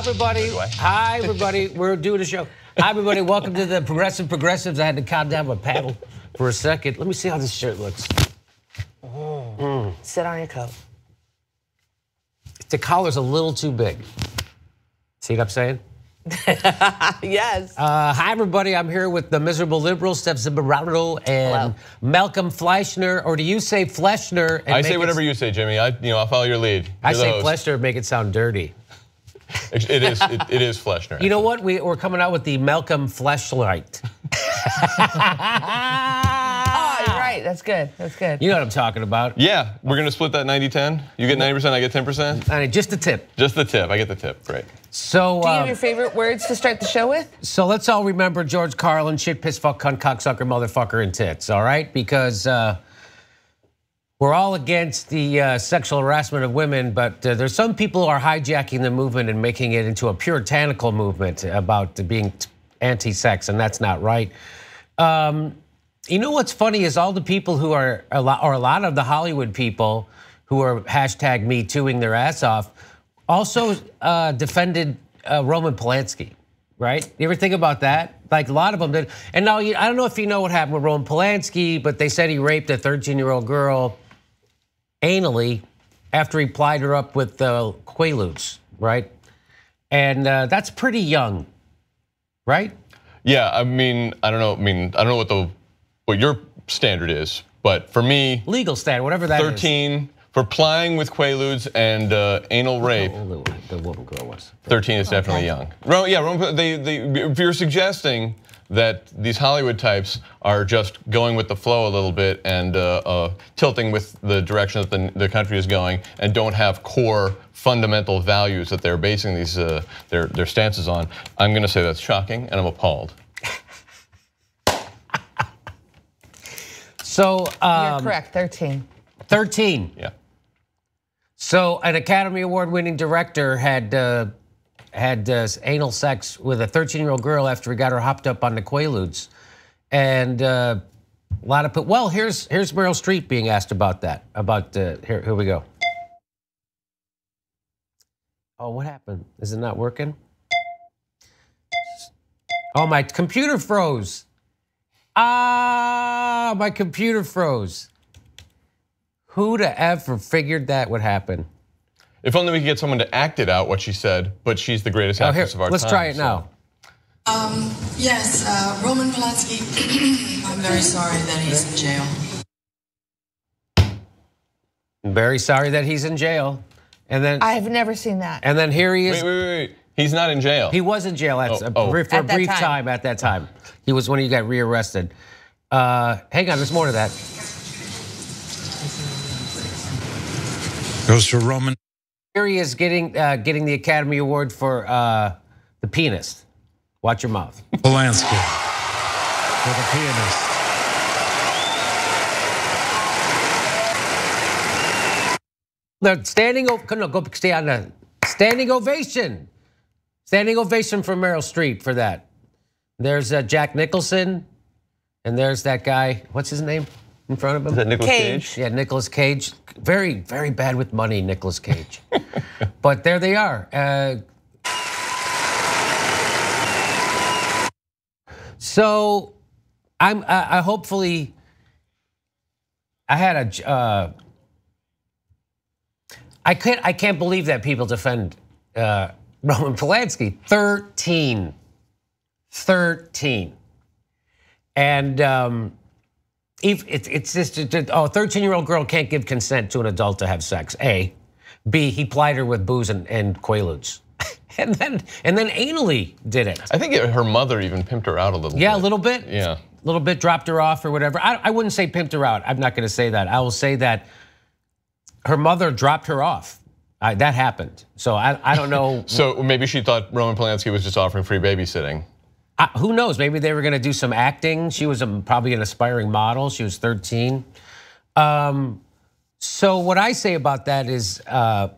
everybody. Hi, everybody. We're doing a show. Hi, everybody. Welcome to the Progressives. I had to calm down my paddle for a second. Let me see how this shirt looks. Sit on your coat. The collar's a little too big. See what I'm saying? Yes. Hi, everybody. I'm here with the miserable liberal, Stef Zamorano, and Malcolm Fleschner. Or do you say Fleschner? I say whatever you say, Jimmy. I'll follow your lead. I say Fleschner, make it sound dirty. It is Fleschner. You know what? We're coming out with the Malcolm Fleshlight. Oh, you're right. That's good. That's good. You know what I'm talking about. Yeah, we're going to split that 90-10. You get 90%, I get 10%? I mean, just the tip. Just the tip. I get the tip. Great. So, do you have your favorite words to start the show with? So let's all remember George Carlin, shit, piss, fuck, cunt, cocksucker, motherfucker, and tits, all right? Because we're all against the sexual harassment of women, but there's some people who are hijacking the movement and making it into a puritanical movement about being anti-sex, and that's not right. You know what's funny is all the people who are, a lot of the Hollywood people who are hashtag Me Tooing their ass off, also defended Roman Polanski, right? You ever think about that? Like a lot of them did. And now, I don't know if you know what happened with Roman Polanski, but they said he raped a 13-year-old girl anally after he plied her up with Quaaludes, right? And that's pretty young, right? Yeah, I mean, I don't know what your standard is, but for me, legal standard, whatever that 13 for plying with Quaaludes and anal rape. The little girl was 13 is definitely young. Yeah, if you're suggesting that these Hollywood types are just going with the flow a little bit and tilting with the direction that the country is going and don't have core fundamental values that they're basing these their stances on, I'm going to say that's shocking and I'm appalled. So you're correct. 13. 13. Yeah. So an Academy Award-winning director had anal sex with a 13-year-old girl after he got her hopped up on the Quaaludes, and a lot of people. Well, here's Meryl Streep being asked about that. Here we go. Oh, what happened? Is it not working? Oh, my computer froze. Ah, my computer froze. Who'd have ever figured that would happen? If only we could get someone to act it out, what she said, but she's the greatest actress of our time. Let's try it now. Yes, Roman Polanski, I'm very sorry that he's in jail. Very sorry that he's in jail. And then I have never seen that. And then here he is. Wait. He's not in jail. He was in jail for a brief time at that time. He was when he got rearrested. Hang on, there's more to that. Goes to Roman. Here he is getting the Academy Award for the pianist. Watch your mouth. Polanski for the pianist. The standing ovation. Standing ovation for Meryl Streep for that. There's Jack Nicholson, and there's that guy. What's his name in front of him? Is that Nicolas Cage? Yeah, Nicolas Cage. Very, very bad with money, Nicolas Cage. But there they are. So I hopefully I had a. I can't believe that people defend Roman Polanski. 13. And it's just, 13-year-old girl can't give consent to an adult to have sex, A. B, he plied her with booze and Quaaludes. and then anally did it. I think her mother even pimped her out a little bit. Yeah, a little bit. Yeah. A little bit, dropped her off or whatever. I wouldn't say pimped her out. I'm not gonna say that. I will say that her mother dropped her off. That happened. So I don't know. So maybe she thought Roman Polanski was just offering free babysitting. Who knows? Maybe they were going to do some acting. She was probably an aspiring model. She was 13. So what I say about that is, I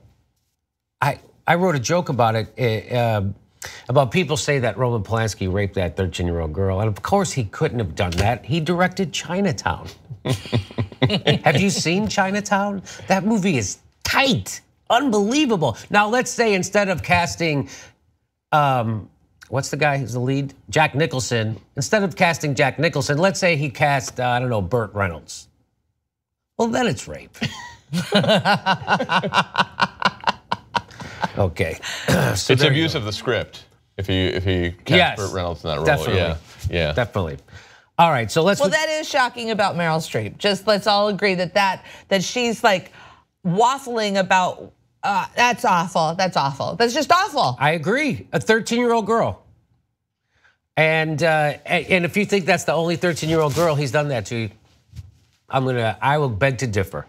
wrote a joke about it. About people say that Roman Polanski raped that 13-year-old girl, and of course he couldn't have done that. He directed Chinatown. Have you seen Chinatown? That movie is tight, unbelievable. Now let's say instead of casting What's the guy who's the lead? Jack Nicholson. Instead of casting Jack Nicholson, let's say he cast, I don't know, Burt Reynolds. Well, then it's rape. Okay. So it's abuse of the script if he cast Burt Reynolds in that role. Definitely. Yeah. Definitely. All right, so let's. Well, that is shocking about Meryl Streep. Just let's all agree that she's like waffling about. That's awful. That's awful. That's just awful. I agree. A 13-year-old girl. And if you think that's the only 13-year-old girl he's done that to, I will beg to differ.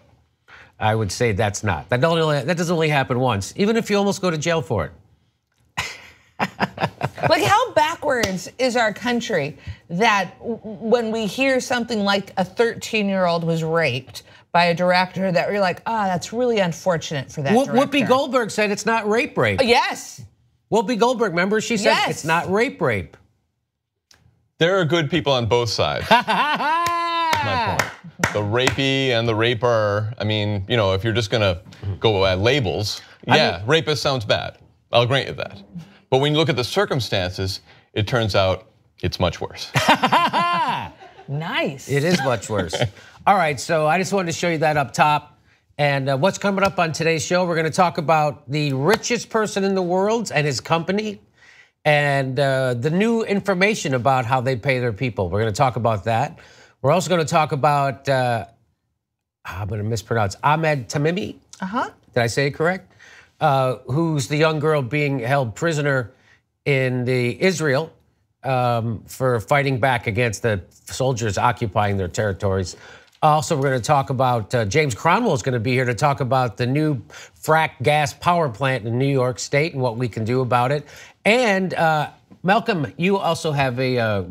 I would say that's not. That doesn't only happen once, even if you almost go to jail for it. Like, how backwards is our country that when we hear something like a 13-year-old was raped by a director, that we're like, that's really unfortunate for that director. Whoopi Goldberg said it's not rape. Yes. Whoopi Goldberg, remember, she said it's not rape. There are good people on both sides. That's my point. The rapey and the raper. I mean, if you're just gonna go by labels, rapist sounds bad. I'll grant you that. But when you look at the circumstances, it turns out it's much worse. Nice. It is much worse. All right, so I just wanted to show you that up top. And what's coming up on today's show, we're gonna talk about the richest person in the world and his company, and the new information about how they pay their people. We're gonna talk about that. We're also gonna talk about, I'm gonna mispronounce, Ahmed Tamimi. Did I say it correct? Who's the young girl being held prisoner in Israel for fighting back against the soldiers occupying their territories. Also, we're going to talk about, James Cromwell is going to be here to talk about the new frack gas power plant in New York State and what we can do about it. And Malcolm, you also have a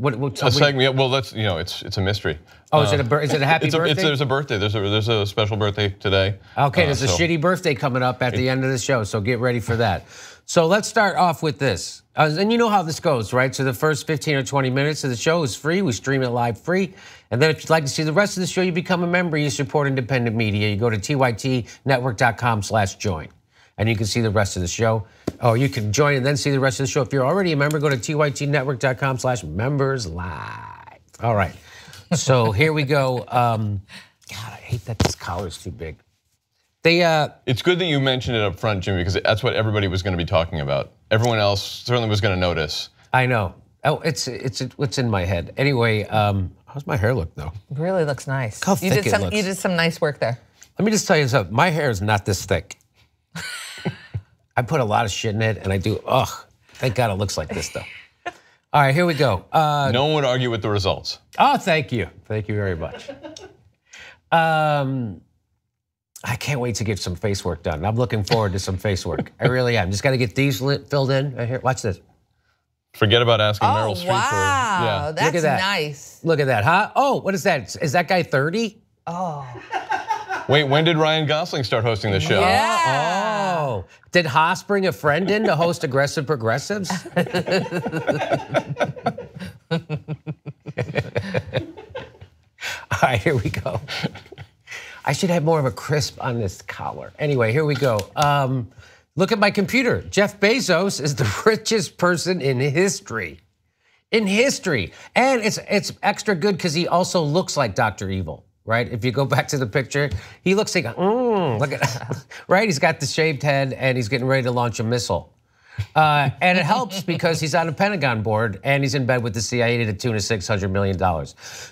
segment. Yeah, well, that's it's a mystery. Oh, is it a happy birthday? There's a birthday. There's a special birthday today. Okay, there's a shitty birthday coming up at the end of the show, so get ready for that. So let's start off with this. And you know how this goes, right? So the first 15 or 20 minutes of the show is free. We stream it live free. And then if you'd like to see the rest of the show, you become a member. You support independent media. You go to tytnetwork.com/join. And you can see the rest of the show. Or you can join and then see the rest of the show. If you're already a member, go to tytnetwork.com/members live. All right. So here we go. God, I hate that this collar's too big. It's good that you mentioned it up front, Jimmy, because that's what everybody was going to be talking about. Everyone else certainly was going to notice. I know. Oh, it's what's in my head. Anyway, how's my hair look though? It really looks nice. How thick it looks. You did some nice work there. Let me just tell you something. My hair is not this thick. I put a lot of shit in it, and I do. Thank God it looks like this though. All right, here we go. No one would argue with the results. Oh, thank you. Thank you very much. I can't wait to get some face work done. I'm looking forward to some face work. I really am. Just got to get these filled in right here. Watch this. Forget about asking Meryl Streep for. Wow, that's Look at that. nice. Look at that, huh? Oh, what is that? Is that guy 30? Oh. Wait, when did Ryan Gosling start hosting the show? Yeah. Oh, did Haas bring a friend in to host Aggressive Progressives? All right, here we go. I should have more of a crisp on this collar. Anyway, here we go. Look at my computer. Jeff Bezos is the richest person in history. In history. And it's extra good because he also looks like Dr. Evil, right? If you go back to the picture, he looks like, look at, right? He's got the shaved head and he's getting ready to launch a missile. And it helps because he's on a Pentagon board and he's in bed with the CIA to the tune of $600 million.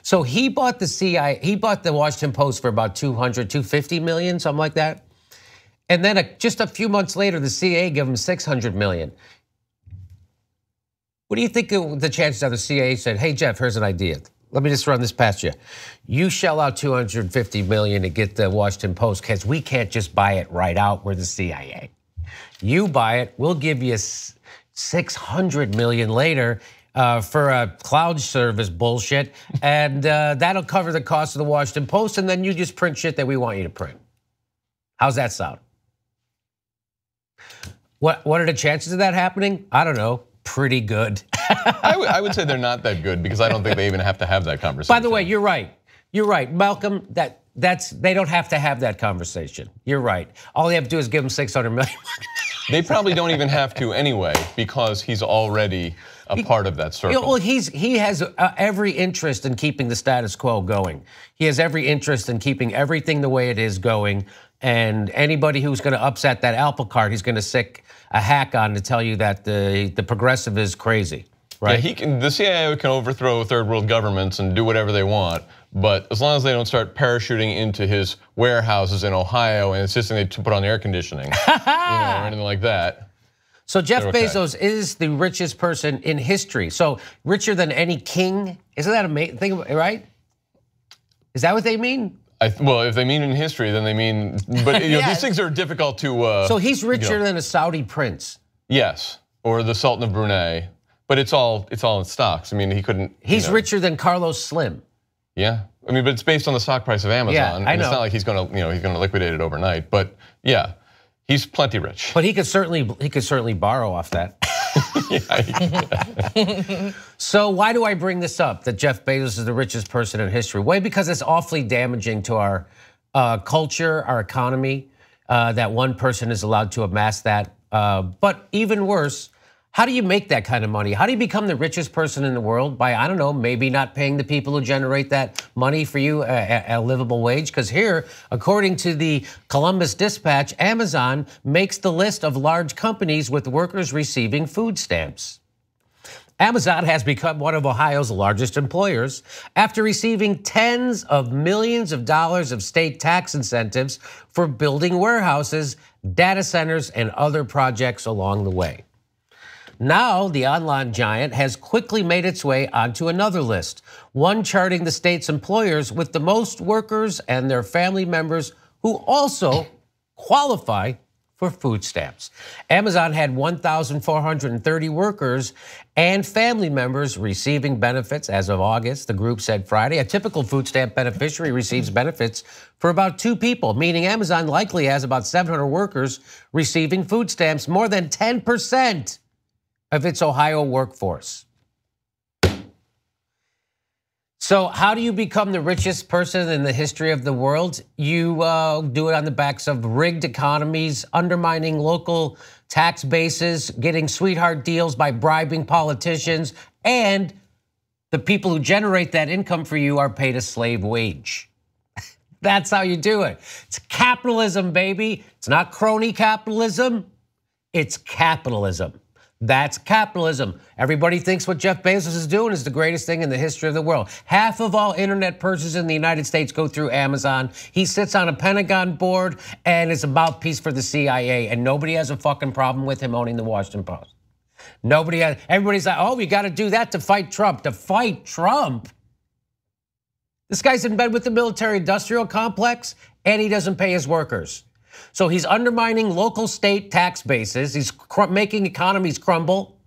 So he bought the CIA, he bought the Washington Post for about $250 million, something like that. And then just a few months later, the CIA gave him $600 million. What do you think the chances are the CIA said, hey, Jeff, here's an idea. Let me just run this past you. You shell out $250 million to get the Washington Post because we can't just buy it right out. We're the CIA. You buy it, we'll give you $600 million later for a cloud service bullshit, and that'll cover the cost of the Washington Post, and then you just print shit that we want you to print. How's that sound? What are the chances of that happening? I don't know. Pretty good. I would say they're not that good because I don't think they even have to have that conversation. By the way, you're right. You're right, Malcolm. They don't have to have that conversation. You're right. All they have to do is give them $600 million. They probably don't even have to anyway because he's already a part of that circle. Well, he has every interest in keeping the status quo going. He has every interest in keeping everything the way it is going. And anybody who's going to upset that apple cart, he's going to stick a hack on to tell you that the progressive is crazy. Right? Yeah, the CIA can overthrow third world governments and do whatever they want, but as long as they don't start parachuting into his warehouses in Ohio and insisting they put on air conditioning, or anything like that. So Jeff Bezos is the richest person in history. So richer than any king. Isn't that amazing? Right? Is that what they mean? Well, if they mean in history, then they mean. But these things are difficult to. So he's richer than a Saudi prince. Yes, or the Sultan of Brunei. But it's all in stocks. I mean, he couldn't. He's richer than Carlos Slim. Yeah, I mean, but it's based on the stock price of Amazon. Yeah, I know. It's not like he's going to liquidate it overnight. But yeah, he's plenty rich. But he could certainly borrow off that. So why do I bring this up? That Jeff Bezos is the richest person in history? Well, because it's awfully damaging to our culture, our economy, that one person is allowed to amass that. But even worse. How do you make that kind of money? How do you become the richest person in the world? By, I don't know, maybe not paying the people who generate that money for you a livable wage? Because here, according to the Columbus Dispatch, Amazon makes the list of large companies with workers receiving food stamps. Amazon has become one of Ohio's largest employers after receiving tens of millions of dollars of state tax incentives for building warehouses, data centers, and other projects along the way. Now, the online giant has quickly made its way onto another list, one charting the state's employers with the most workers and their family members who also qualify for food stamps. Amazon had 1,430 workers and family members receiving benefits as of August, the group said Friday. A typical food stamp beneficiary receives benefits for about 2 people, meaning Amazon likely has about 700 workers receiving food stamps, more than 10% of its Ohio workforce. So how do you become the richest person in the history of the world? You do it on the backs of rigged economies, undermining local tax bases, getting sweetheart deals by bribing politicians, and the people who generate that income for you are paid a slave wage. That's how you do it. It's capitalism, baby. It's not crony capitalism, it's capitalism. That's capitalism. Everybody thinks what Jeff Bezos is doing is the greatest thing in the history of the world. Half of all internet purchases in the United States go through Amazon. He sits on a Pentagon board and is a mouthpiece for the CIA, and nobody has a fucking problem with him owning the Washington Post. Everybody's like, oh, we got to do that to fight Trump. To fight Trump? This guy's in bed with the military-industrial complex, and he doesn't pay his workers. So he's undermining local state tax bases. He's making economies crumble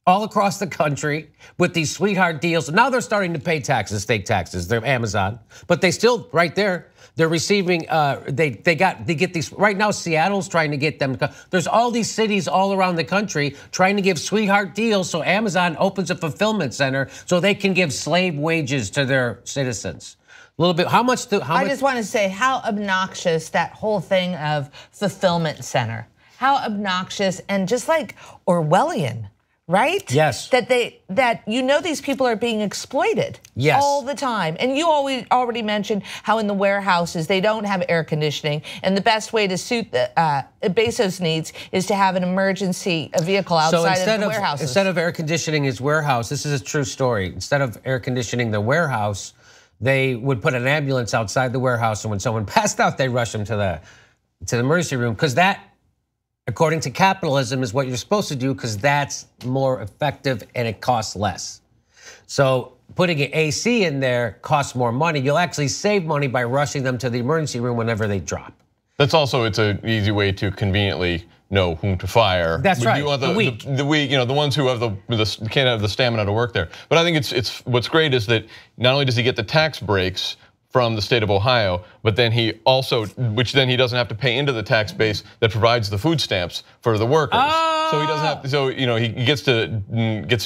all across the country with these sweetheart deals. Now they're starting to pay taxes, state taxes. They're Amazon, but they still right there. They're receiving. They get these right now. Seattle's trying to get them. There's all these cities all around the country trying to give sweetheart deals. So Amazon opens a fulfillment center so they can give slave wages to their citizens. A little bit. How much? I just want to say how obnoxious that whole thing of fulfillment center. How obnoxious and just like Orwellian, right? Yes. That these people are being exploited. Yes. All the time. And you already mentioned how in the warehouses they don't have air conditioning, and the best way to suit the Bezos' needs is to have an emergency vehicle outside of the warehouses. Instead of air conditioning his warehouse, this is a true story. Instead of air conditioning the warehouse, they would put an ambulance outside the warehouse, and when someone passed out, they rush them to the emergency room, because that, according to capitalism, is what you're supposed to do, because that's more effective and it costs less. So putting an AC in there costs more money. You'll actually save money by rushing them to the emergency room whenever they drop. That's also, it's an easy way to conveniently know whom to fire. That's right. You want the weak, the ones who have can't have the stamina to work there. But I think it's what's great is that not only does he get the tax breaks from the state of Ohio, but then he also, which then he doesn't have to pay into the tax base that provides the food stamps for the workers. So he doesn't have to, so he gets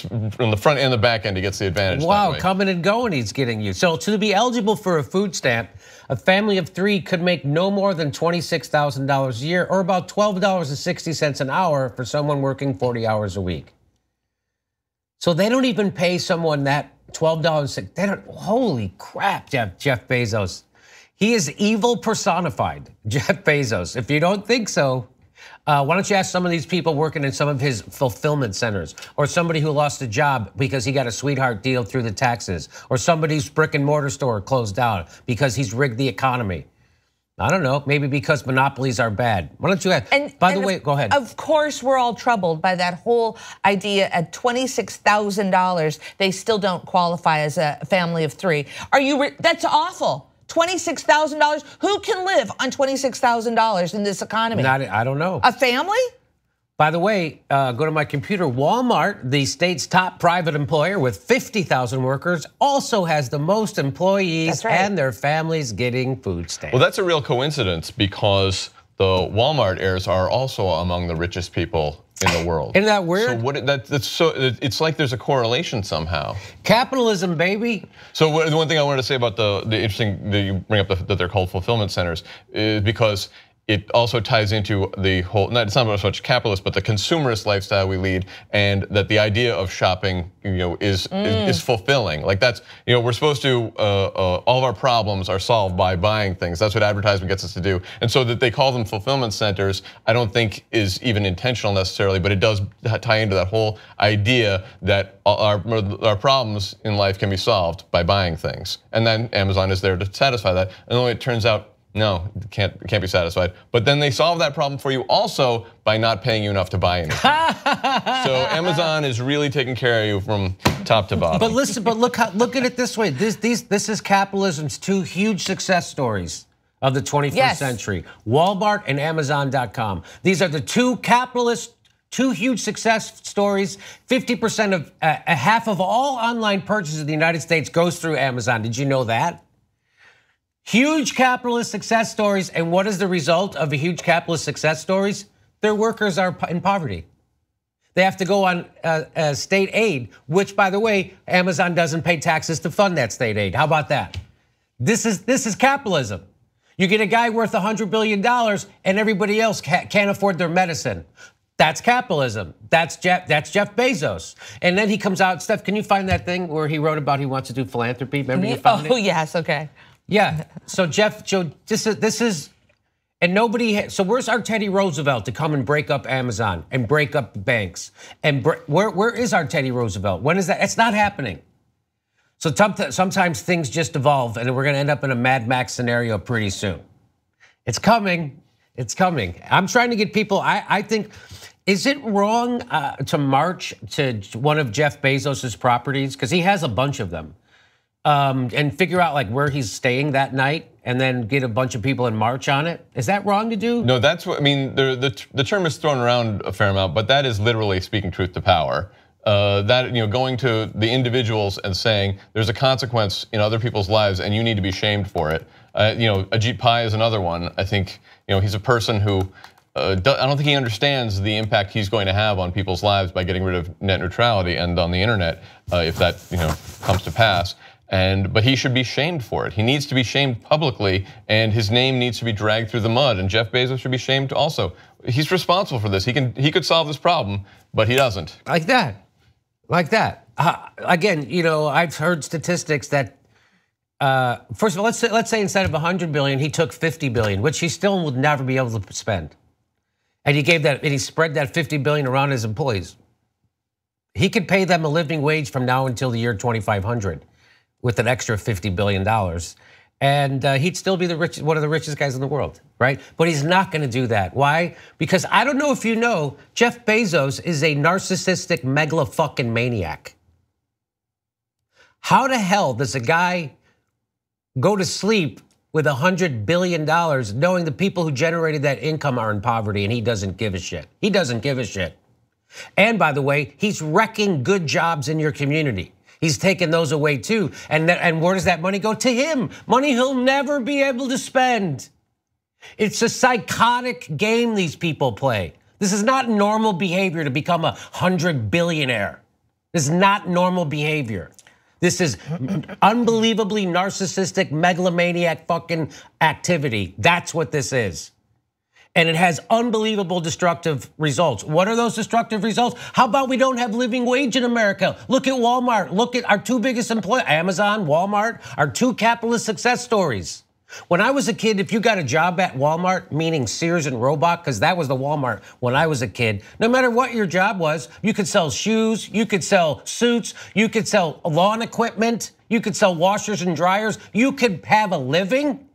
from the front and the back end, he gets the advantage. Wow, coming and going, he's getting you. So to be eligible for a food stamp, a family of 3 could make no more than $26,000 a year, or about $12.60 an hour for someone working 40 hours a week. So they don't even pay someone that $12. They don't. Holy crap, Jeff Bezos. He is evil personified, Jeff Bezos. If you don't think so, why don't you ask some of these people working in some of his fulfillment centers, or somebody who lost a job because he got a sweetheart deal through the taxes, or somebody's brick and mortar store closed down because he's rigged the economy. I don't know, maybe because monopolies are bad. Why don't you ask? By the way, go ahead. Of course, we're all troubled by that whole idea at $26,000, they still don't qualify as a family of 3. That's awful. $26,000, who can live on $26,000 in this economy? I don't know. A family? By the way, go to my computer. Walmart, the state's top private employer with 50,000 workers, also has the most employees and their families getting food stamps. Well, that's a real coincidence because the Walmart heirs are also among the richest people in the world. Isn't that weird? So it's like there's a correlation somehow. Capitalism, baby. So the one thing I wanted to say about the interesting that you bring up that they're called fulfillment centers is because it also ties into the whole, it's not so much capitalist, but the consumerist lifestyle we lead, and that the idea of shopping, is fulfilling. Like that's, we're supposed to, all of our problems are solved by buying things. That's what advertisement gets us to do. And so that they call them fulfillment centers, I don't think is even intentional necessarily, but it does tie into that whole idea that our problems in life can be solved by buying things. And then Amazon is there to satisfy that. And then it turns out, no, can't be satisfied. But then they solve that problem for you also by not paying you enough to buy anything. So Amazon is really taking care of you from top to bottom. But listen, look at it this way. This is capitalism's 2 huge success stories of the 21st century: Walmart and Amazon.com. These are the 2 huge success stories. 50% of half of all online purchases in the United States goes through Amazon. Did you know that? Huge capitalist success stories, and what is the result of a huge capitalist success stories? Their workers are in poverty. They have to go on state aid, which, by the way, Amazon doesn't pay taxes to fund that state aid. How about that? This is capitalism. You get a guy worth $100 billion, and everybody else can't afford their medicine. That's capitalism. That's Jeff Bezos. And then he comes out. Steph, can you find that thing where he wrote about he wants to do philanthropy? Remember you found it? Oh yes, okay. Yeah, so this is, and nobody, so where's our Teddy Roosevelt to come and break up Amazon and break up banks? And where is our Teddy Roosevelt? When is that? It's not happening. So sometimes things just evolve, and we're gonna end up in a Mad Max scenario pretty soon. It's coming, it's coming. I'm trying to get people, I think, is it wrong to march to one of Jeff Bezos's properties? Because he has a bunch of them. And figure out like where he's staying that night, and then get a bunch of people and march on it. Is that wrong to do? No, that's what I mean. The term is thrown around a fair amount, but that is literally speaking truth to power. That going to the individuals and saying there's a consequence in other people's lives, and you need to be shamed for it. Ajit Pai is another one. I think he's a person who. I don't think he understands the impact he's going to have on people's lives by getting rid of net neutrality and on the internet, if that comes to pass. But he should be shamed for it. He needs to be shamed publicly, and his name needs to be dragged through the mud. And Jeff Bezos should be shamed also. He's responsible for this. He could solve this problem, but he doesn't. Like that. Again, I've heard statistics that. First of all, let's say instead of 100 billion, he took 50 billion, which he still would never be able to spend. And he spread that 50 billion around his employees. He could pay them a living wage from now until the year 2500. With an extra $50 billion, and he'd still be one of the richest guys in the world, right? But he's not gonna do that. Why? Because I don't know if you know, Jeff Bezos is a narcissistic megalo-fucking maniac. How the hell does a guy go to sleep with $100 billion knowing the people who generated that income are in poverty, and he doesn't give a shit? He doesn't give a shit. And by the way, he's wrecking good jobs in your community. He's taken those away too. And where does that money go? To him. Money he'll never be able to spend. It's a psychotic game these people play. This is not normal behavior to become a 100 billionaire. This is not normal behavior. This is unbelievably narcissistic, megalomaniac fucking activity. That's what this is. And it has unbelievable destructive results. What are those destructive results? How about we don't have living wage in America? Look at Walmart. Look at our two biggest employers, Amazon, Walmart, our two capitalist success stories. When I was a kid, if you got a job at Walmart, meaning Sears and Roebuck, because that was the Walmart when I was a kid, no matter what your job was, you could sell shoes, you could sell suits, you could sell lawn equipment, you could sell washers and dryers, you could have a living,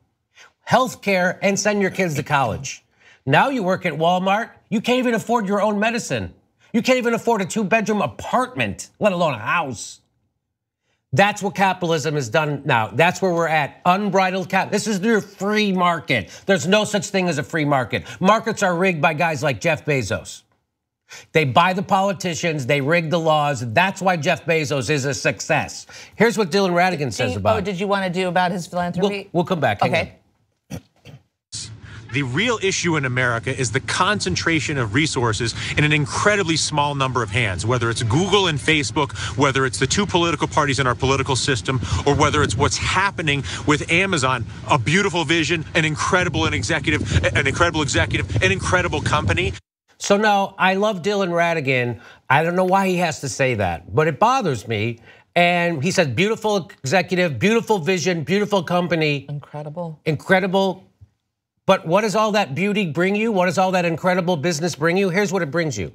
health care, and send your kids to college. Now you work at Walmart, you can't even afford your own medicine. You can't even afford a 2-bedroom apartment, let alone a house. That's what capitalism has done now. That's where we're at, unbridled cap. This is your free market. There's no such thing as a free market. Markets are rigged by guys like Jeff Bezos. They buy the politicians, they rig the laws. That's why Jeff Bezos is a success. Here's what Dylan Radigan says about it. Oh, did you want to do about his philanthropy? We'll come back. Okay. The real issue in America is the concentration of resources in an incredibly small number of hands, whether it's Google and Facebook, whether it's the two political parties in our political system, or whether it's what's happening with Amazon, a beautiful vision, an incredible executive, an incredible company. So now I love Dylan Radigan. I don't know why he has to say that, but it bothers me. And he says, beautiful executive, beautiful vision, beautiful company. Incredible. But what does all that beauty bring you? What does all that incredible business bring you? Here's what it brings you.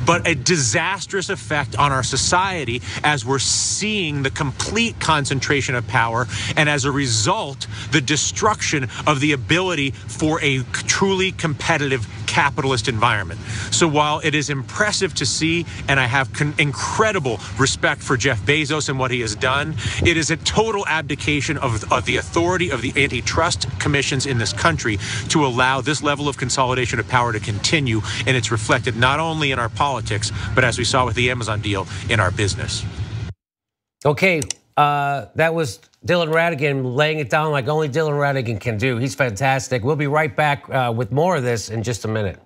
But a disastrous effect on our society as we're seeing the complete concentration of power, and as a result, the destruction of the ability for a truly competitive capitalist environment. So while it is impressive to see, and I have incredible respect for Jeff Bezos and what he has done, it is a total abdication of the authority of the antitrust commissions in this country to allow this level of consolidation of power to continue, and it's reflected not only in our politics, but as we saw with the Amazon deal, in our business. Okay, that was Dylan Radigan laying it down like only Dylan Radigan can do. He's fantastic. We'll be right back with more of this in just a minute.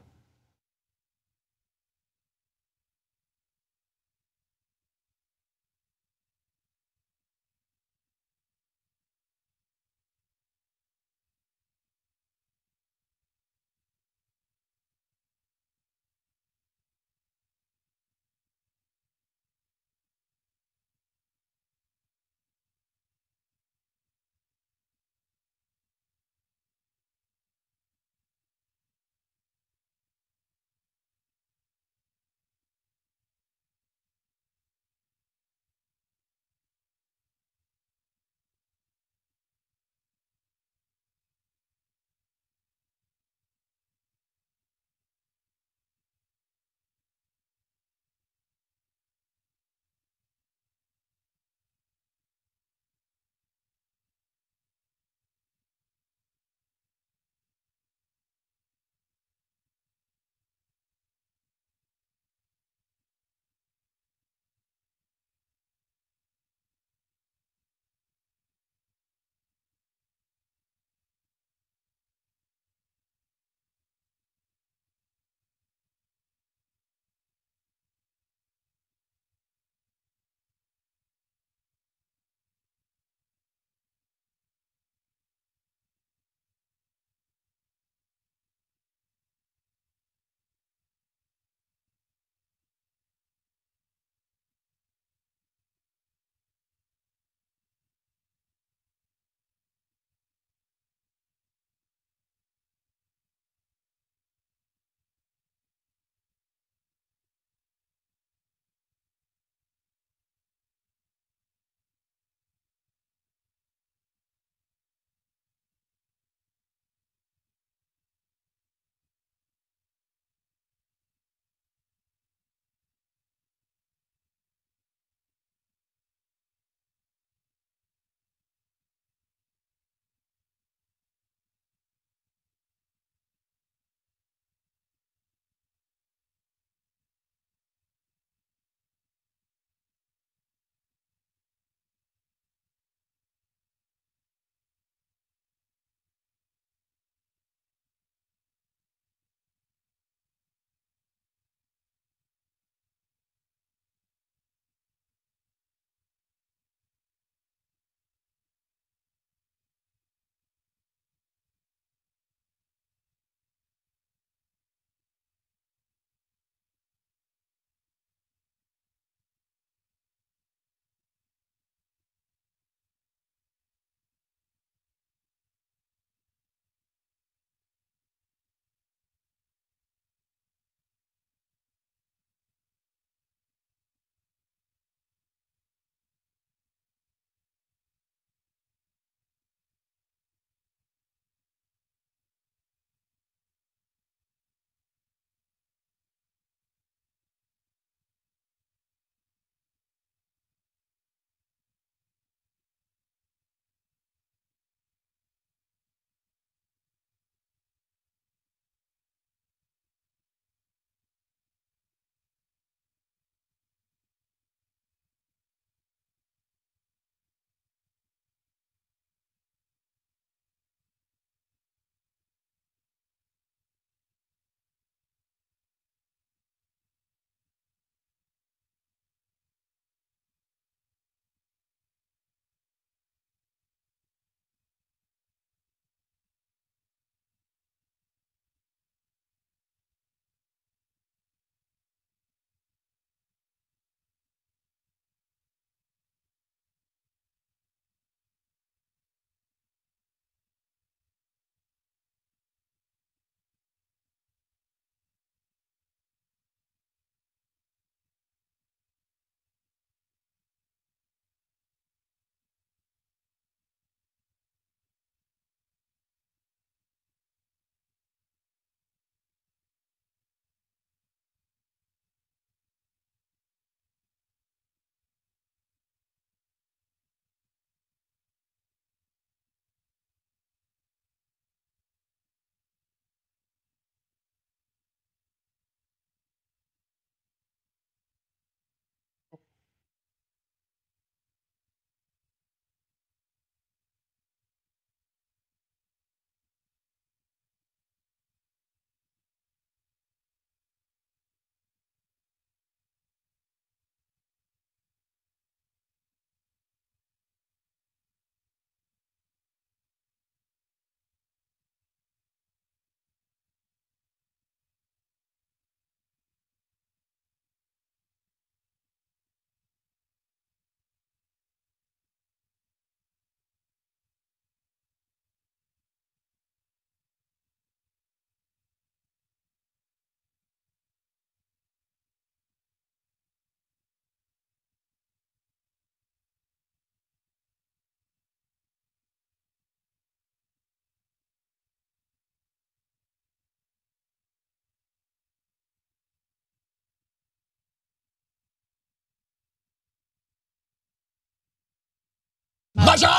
Fleschner!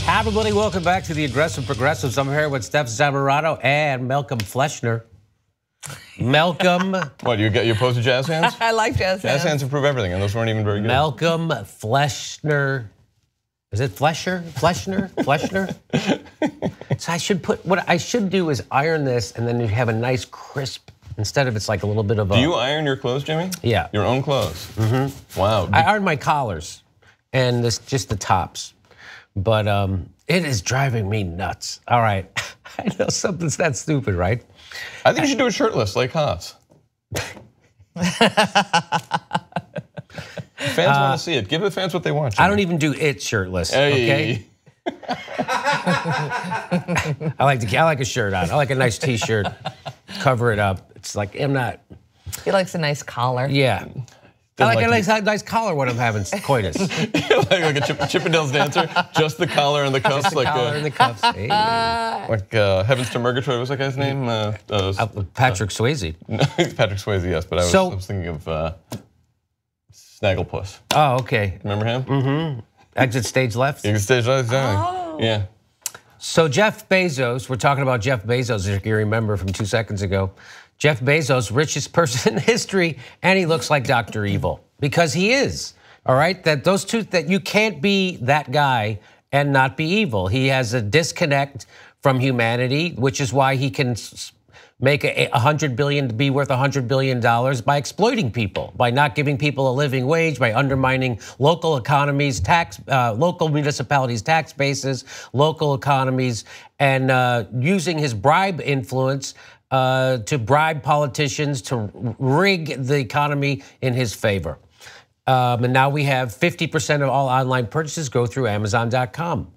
Hi, everybody, welcome back to the Aggressive Progressives. I'm here with Stef Zamorano and Malcolm Fleschner. Malcolm. What, you opposed to jazz hands? I like jazz hands. Jazz hands improve everything, and those weren't even very good. Malcolm Fleschner. Is it Fleschner? Fleschner? Fleschner? So I should put, what I should do is iron this and then you have a nice crisp, instead of it's like a little bit of a. Do you iron your clothes, Jimmy? Yeah. Your own clothes? Mm-hmm. Wow. I iron my collars and this just the tops. But it is driving me nuts. All right, I know something's that stupid, right? I think you should do it shirtless, like Haas. Fans want to see it. Give the fans what they want. Jimmy. I don't even do it shirtless. Hey. Okay. I like a shirt on. I like a nice T-shirt. Cover it up. It's like I'm not. He likes a nice collar. Yeah. I like a nice collar when I'm having coitus. like a Chippendales dancer, just the collar and the cuffs. Just the collar and the cuffs. Hey. Like Heavens to Murgatroyd, what's that guy's name? Patrick Swayze. Patrick Swayze, yes, but I was thinking of Snagglepuss. Oh, okay. Remember him? Mm-hmm. Exit stage left? Exit stage left, exactly. Oh. Yeah. So Jeff Bezos, we're talking about Jeff Bezos, if you remember from 2 seconds ago. Jeff Bezos, richest person in history, and he looks like Dr. Evil because he is. All right, that those two, that you can't be that guy and not be evil. He has a disconnect from humanity, which is why he can make $100 billion to be worth $100 billion by exploiting people, by not giving people a living wage, by undermining local economies, local municipalities' tax bases, local economies, and using his bribe influence to bribe politicians to rig the economy in his favor. And now we have 50% of all online purchases go through Amazon.com.